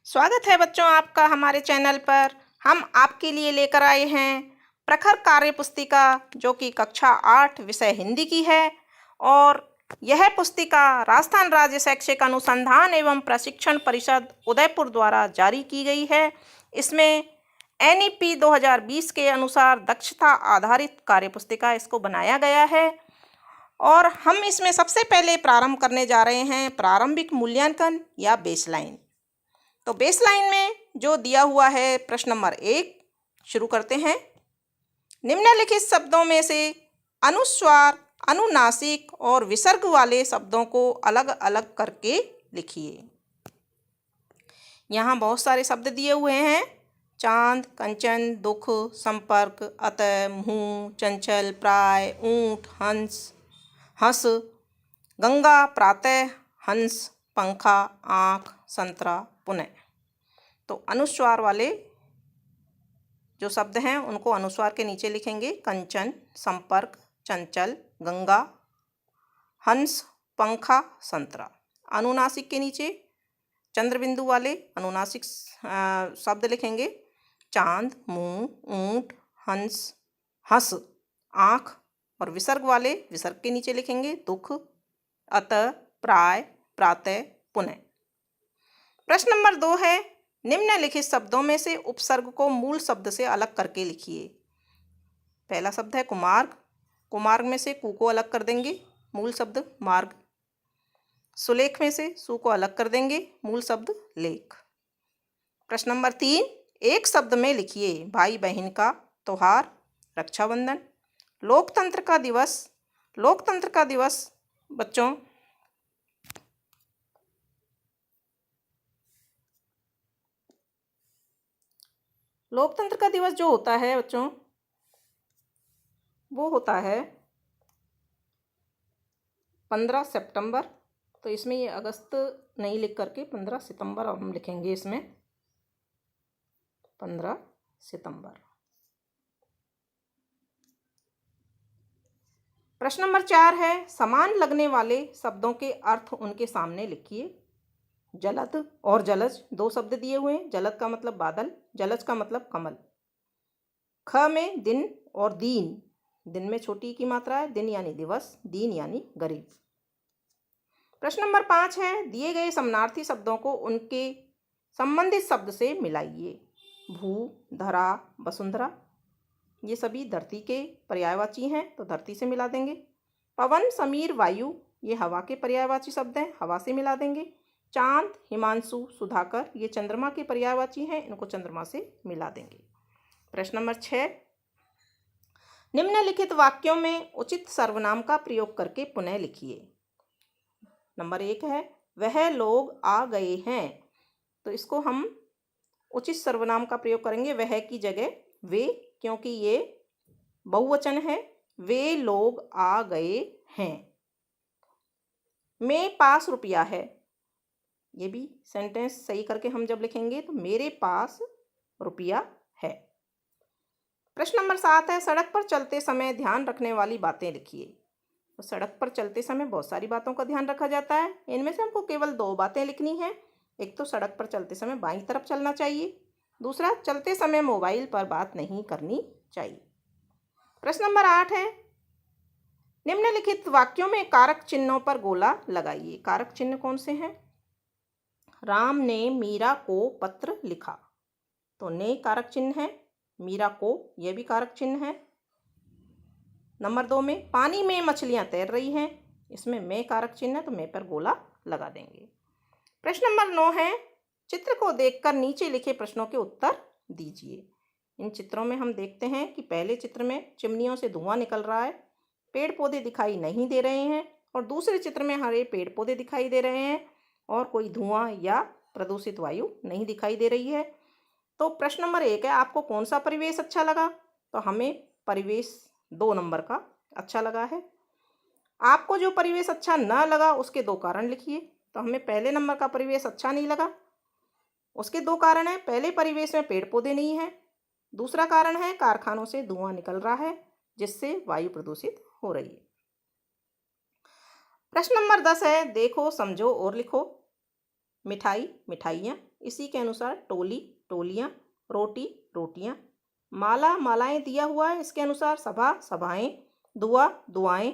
स्वागत है बच्चों आपका हमारे चैनल पर। हम आपके लिए लेकर आए हैं प्रखर कार्य पुस्तिका, जो कि कक्षा 8 विषय हिंदी की है। और यह पुस्तिका राजस्थान राज्य शैक्षिक अनुसंधान एवं प्रशिक्षण परिषद उदयपुर द्वारा जारी की गई है। इसमें NEP 2020 के अनुसार दक्षता आधारित कार्य पुस्तिका इसको बनाया गया है। और हम इसमें सबसे पहले प्रारंभ करने जा रहे हैं प्रारंभिक मूल्यांकन या बेसलाइन। तो बेसलाइन में जो दिया हुआ है प्रश्न नंबर 1 शुरू करते हैं। निम्नलिखित शब्दों में से अनुस्वार, अनुनासिक और विसर्ग वाले शब्दों को अलग अलग करके लिखिए। यहाँ बहुत सारे शब्द दिए हुए हैं। चांद, कंचन, दुख, संपर्क, अतः, मुँह, चंचल, प्राय, ऊंट, हंस, गंगा, प्रातः, हंस, पंखा, आँख, संतरा, पुनः। तो अनुस्वार वाले जो शब्द हैं उनको अनुस्वार के नीचे लिखेंगे। कंचन, संपर्क, चंचल, गंगा, हंस, पंखा, संतरा। अनुनासिक के नीचे चंद्रबिंदु वाले अनुनासिक शब्द लिखेंगे। चांद, मुंह, ऊंट, हंस, आँख। और विसर्ग वाले विसर्ग के नीचे लिखेंगे दुख, अतः, प्राय, प्रातः, पुनः। प्रश्न नंबर 2 है, निम्नलिखित शब्दों में से उपसर्ग को मूल शब्द से अलग करके लिखिए। पहला शब्द है कुमार्ग। कुमार्ग में से कु को अलग कर देंगे, मूल शब्द मार्ग। सुलेख में से सु को अलग कर देंगे, मूल शब्द लेख। प्रश्न नंबर 3, एक शब्द में लिखिए भाई बहन का त्योहार, रक्षाबंधन। लोकतंत्र का दिवस। लोकतंत्र का दिवस बच्चों लोकतंत्र का दिवस जो होता है बच्चों वो होता है 15 सितंबर। तो इसमें ये अगस्त नहीं लिख करके 15 सितंबर हम लिखेंगे। इसमें 15 सितंबर। प्रश्न नंबर 4 है, समान लगने वाले शब्दों के अर्थ उनके सामने लिखिए। जलद और जलज दो शब्द दिए हुए हैं। जलद का मतलब बादल, जलज का मतलब कमल। ख में दिन और दीन। दिन में छोटी की मात्रा है, दिन यानी दिवस, दीन यानी गरीब। प्रश्न नंबर 5 है, दिए गए समानार्थी शब्दों को उनके संबंधित शब्द से मिलाइए। भू, धरा, वसुंधरा ये सभी धरती के पर्यायवाची हैं, तो धरती से मिला देंगे। पवन, समीर, वायु ये हवा के पर्यायवाची शब्द हैं, हवा से मिला देंगे। चांद, हिमांशु, सुधाकर ये चंद्रमा के पर्यायवाची हैं, इनको चंद्रमा से मिला देंगे। प्रश्न नंबर 6, निम्नलिखित वाक्यों में उचित सर्वनाम का प्रयोग करके पुनः लिखिए। नंबर 1 है, वह लोग आ गए हैं। तो इसको हम उचित सर्वनाम का प्रयोग करेंगे वह की जगह वे, क्योंकि ये बहुवचन है। वे लोग आ गए हैं। मेरे पास रुपया है। ये भी सेंटेंस सही करके हम जब लिखेंगे तो मेरे पास रुपया है। प्रश्न नंबर 7 है, सड़क पर चलते समय ध्यान रखने वाली बातें लिखिए। तो सड़क पर चलते समय बहुत सारी बातों का ध्यान रखा जाता है। इनमें से हमको केवल 2 बातें लिखनी है। एक तो सड़क पर चलते समय बाईं तरफ चलना चाहिए, दूसरा चलते समय मोबाइल पर बात नहीं करनी चाहिए। प्रश्न नंबर 8 है, निम्नलिखित वाक्यों में कारक चिन्हों पर गोला लगाइए। कारक चिन्ह कौन से हैं? राम ने मीरा को पत्र लिखा, तो ने कारक चिन्ह है। मीरा को यह भी कारक चिन्ह है। नंबर 2 में पानी में मछलियां तैर रही हैं, इसमें मैं कारक चिन्ह है, तो मैं पर गोला लगा देंगे। प्रश्न नंबर 9 है, चित्र को देखकर नीचे लिखे प्रश्नों के उत्तर दीजिए। इन चित्रों में हम देखते हैं कि पहले चित्र में चिमनियों से धुआं निकल रहा है, पेड़ पौधे दिखाई नहीं दे रहे हैं, और दूसरे चित्र में हरे पेड़ पौधे दिखाई दे रहे हैं और कोई धुआं या प्रदूषित वायु नहीं दिखाई दे रही है। तो प्रश्न नंबर 1 है, आपको कौन सा परिवेश अच्छा लगा? तो हमें परिवेश 2 नंबर का अच्छा लगा है। आपको जो परिवेश अच्छा न लगा उसके 2 कारण लिखिए। तो हमें पहले नंबर का परिवेश अच्छा नहीं लगा, उसके 2 कारण हैं। पहले परिवेश में पेड़ पौधे नहीं हैं, दूसरा कारण है कारखानों से धुआं निकल रहा है जिससे वायु प्रदूषित हो रही है। प्रश्न नंबर 10 है, देखो, समझो और लिखो। मिठाई मिठाइयाँ, इसी के अनुसार टोली टोलियाँ, रोटी रोटियाँ, माला मालाएं दिया हुआ है, इसके अनुसार सभा सभाएं, दुआ दुआएं,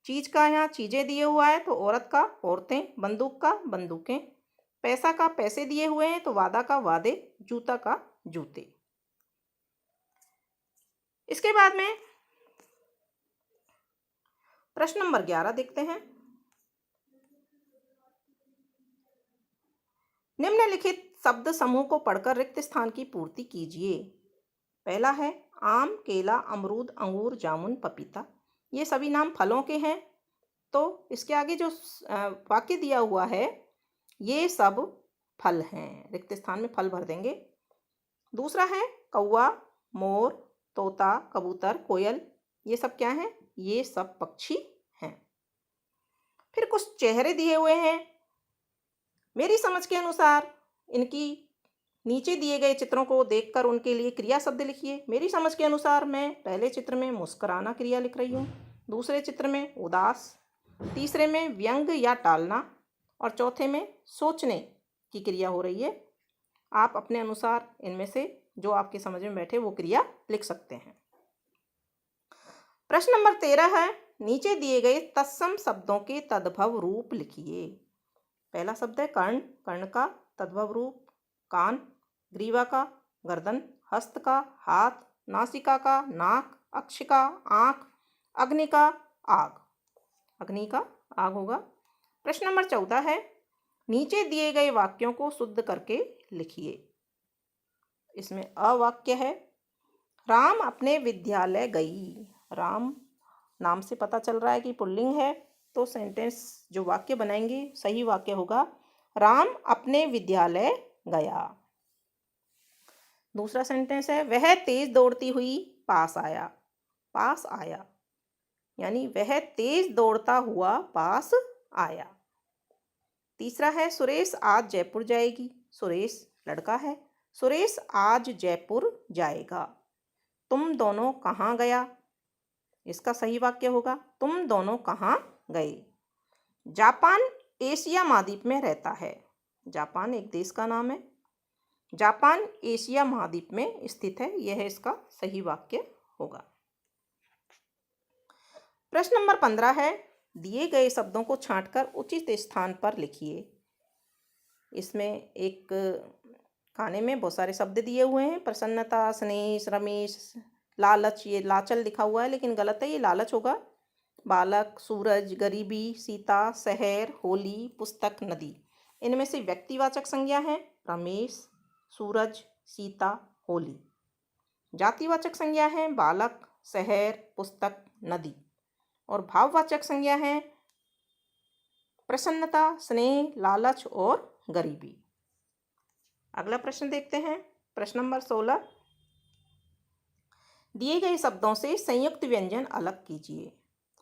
चीज का यहाँ चीजें दिए हुआ है तो औरत का औरतें, बंदूक का बंदूकें, पैसा का पैसे दिए हुए हैं तो वादा का वादे, जूता का जूते। इसके बाद में प्रश्न नंबर 11 देखते हैं। निम्नलिखित शब्द समूह को पढ़कर रिक्त स्थान की पूर्ति कीजिए। पहला है आम, केला, अमरूद, अंगूर, जामुन, पपीता। ये सभी नाम फलों के हैं, तो इसके आगे जो वाक्य दिया हुआ है ये सब फल हैं, रिक्त स्थान में फल भर देंगे। दूसरा है कौवा, मोर, तोता, कबूतर, कोयल। ये सब क्या हैं? ये सब पक्षी हैं। फिर कुछ चेहरे दिए हुए हैं। मेरी समझ के अनुसार इनकी नीचे दिए गए चित्रों को देखकर उनके लिए क्रिया शब्द लिखिए। मेरी समझ के अनुसार मैं पहले चित्र में मुस्कुराना क्रिया लिख रही हूँ, दूसरे चित्र में उदास, तीसरे में व्यंग या टालना और चौथे में सोचने की क्रिया हो रही है। आप अपने अनुसार इनमें से जो आपके समझ में बैठे वो क्रिया लिख सकते हैं। प्रश्न नंबर 13 है, नीचे दिए गए तत्सम शब्दों के तद्भव रूप लिखिए। पहला शब्द है कर्ण, कर्ण का तद्भव रूप कान, ग्रीवा का गर्दन, हस्त का हाथ, नासिका का नाक, अक्ष का आँख, अग्नि का आग, अग्नि का आग होगा। प्रश्न नंबर 14 है, नीचे दिए गए वाक्यों को शुद्ध करके लिखिए। इसमें अवाक्य है, राम अपने विद्यालय गई। राम नाम से पता चल रहा है कि पुल्लिंग है, तो सेंटेंस जो वाक्य बनाएंगे सही वाक्य होगा राम अपने विद्यालय गया। दूसरा सेंटेंस है वह तेज दौड़ती हुई पास आया। पास आया यानी वह तेज दौड़ता हुआ पास आया। तीसरा है सुरेश आज जयपुर जाएगी। सुरेश लड़का है, सुरेश आज जयपुर जाएगा। तुम दोनों कहाँ गया? इसका सही वाक्य होगा तुम दोनों कहाँ गए। जापान एशिया महाद्वीप में रहता है। जापान एक देश का नाम है। जापान एशिया महाद्वीप में स्थित है, यह इसका सही वाक्य होगा। प्रश्न नंबर 15 है, दिए गए शब्दों को छांटकर उचित स्थान पर लिखिए। इसमें एक खाने में बहुत सारे शब्द दिए हुए हैं, प्रसन्नता, स्नेह, रमेश, लालच। ये लाचल लिखा हुआ है लेकिन गलत है, ये लालच होगा। बालक, सूरज, गरीबी, सीता, शहर, होली, पुस्तक, नदी। इनमें से व्यक्तिवाचक संज्ञा है रमेश, सूरज, सीता, होली। जातिवाचक संज्ञा है बालक, शहर, पुस्तक, नदी। और भाववाचक संज्ञा है प्रसन्नता, स्नेह, लालच और गरीबी। अगला प्रश्न देखते हैं, प्रश्न नंबर 16। दिए गए शब्दों से संयुक्त व्यंजन अलग कीजिए।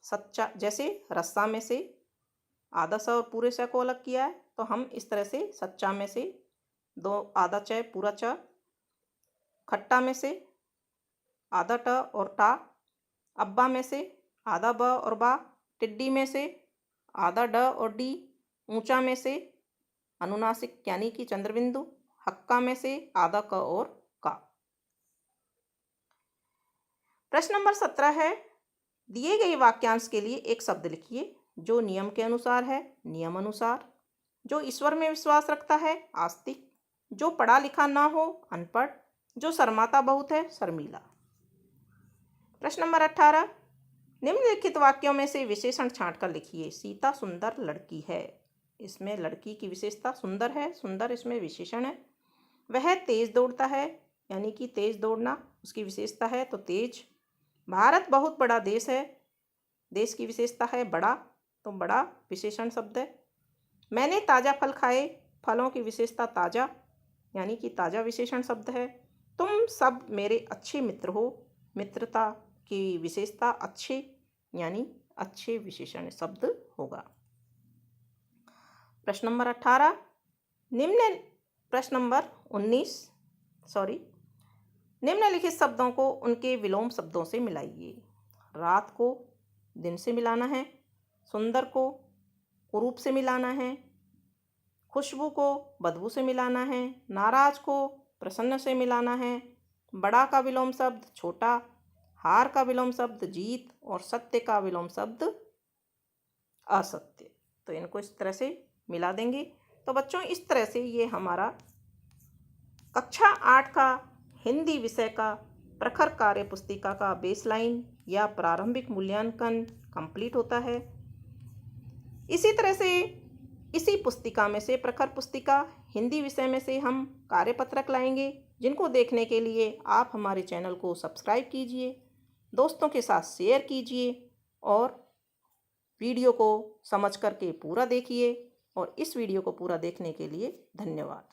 सच्चा, जैसे रस्सा में से आधा स और पूरे स को अलग किया है, तो हम इस तरह से सच्चा में से दो आधा च पूरा च, खट्टा में से आधा ट और टा, अब्बा में से आधा ब और बा, टिड्डी में से आधा ड और डी, ऊंचा में से अनुनासिक यानी कि चंद्रबिंदु, हक्का में से आधा क और का। प्रश्न नंबर 17 है, दिए गए वाक्यांश के लिए एक शब्द लिखिए जो नियम के अनुसार है नियम अनुसार, जो ईश्वर में विश्वास रखता है आस्तिक, जो पढ़ा लिखा ना हो अनपढ़, जो शर्माता बहुत है शर्मीला। प्रश्न नंबर 18, निम्नलिखित वाक्यों में से विशेषण छांटकर लिखिए। सीता सुंदर लड़की है। इसमें लड़की की विशेषता सुंदर है, सुंदर इसमें विशेषण है। वह तेज दौड़ता है यानी कि तेज दौड़ना उसकी विशेषता है, तो तेज। भारत बहुत बड़ा देश है, देश की विशेषता है बड़ा, तो बड़ा विशेषण शब्द है। मैंने ताज़ा फल खाए, फलों की विशेषता ताज़ा यानी कि ताज़ा विशेषण शब्द है। तुम सब मेरे अच्छे मित्र हो, मित्रता की विशेषता अच्छे यानी अच्छे विशेषण शब्द होगा। प्रश्न नंबर 18, प्रश्न नंबर 19 निम्नलिखित शब्दों को उनके विलोम शब्दों से मिलाइए। रात को दिन से मिलाना है, सुंदर को कुरूप से मिलाना है, खुशबू को बदबू से मिलाना है, नाराज को प्रसन्न से मिलाना है, बड़ा का विलोम शब्द छोटा, हार का विलोम शब्द जीत और सत्य का विलोम शब्द असत्य। तो इनको इस तरह से मिला देंगे। तो बच्चों इस तरह से ये हमारा कक्षा 8 का हिंदी विषय का प्रखर कार्य पुस्तिका का बेसलाइन या प्रारंभिक मूल्यांकन कंप्लीट होता है। इसी तरह से इसी पुस्तिका में से प्रखर पुस्तिका हिंदी विषय में से हम कार्यपत्रक लाएंगे, जिनको देखने के लिए आप हमारे चैनल को सब्सक्राइब कीजिए, दोस्तों के साथ शेयर कीजिए और वीडियो को समझ करके पूरा देखिए। और इस वीडियो को पूरा देखने के लिए धन्यवाद।